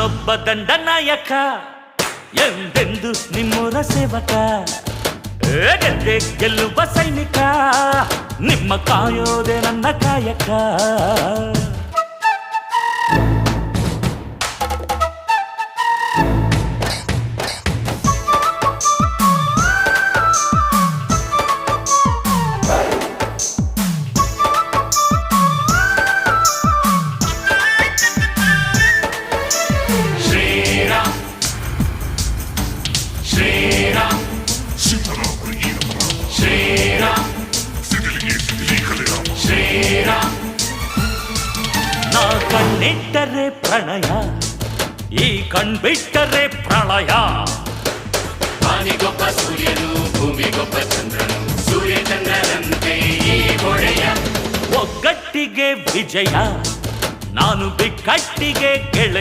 ನಾನೊಬ್ಬ ದಂಡನಾಯಕ ಎಂದೆಂದು ನಿಮ್ಮೂರ ಸೇವಕ ಗೆದ್ದೆ ಗೆಲ್ಲುವ ಸೈನಿಕ ನಿಮ್ಮ ಕಾಯೋದೆ ನನ್ನ ಕಾಯಕ ನಾ ಕಣ್ಣಿಟ್ಟರೆ ಪ್ರಣಯ ಈ ಕಣ್ಬಿಟ್ಟರೆ ಪ್ರಳಯ ವಾನಿಗೊಬ್ಬ ಸೂರ್ಯನು ಭೂಮಿಗೊಬ್ಬ ಚಂದ್ರನು ಸೂರ್ಯ ಚಂದ್ರರಂತೆ ಈ ಹೊಳೆಯ ಒಗ್ಗಟ್ಟಿಗೆ ವಿಜಯ ನಾನು ಬಿಕ್ಕಟ್ಟಿಗೆ ಗೆಳೆಯ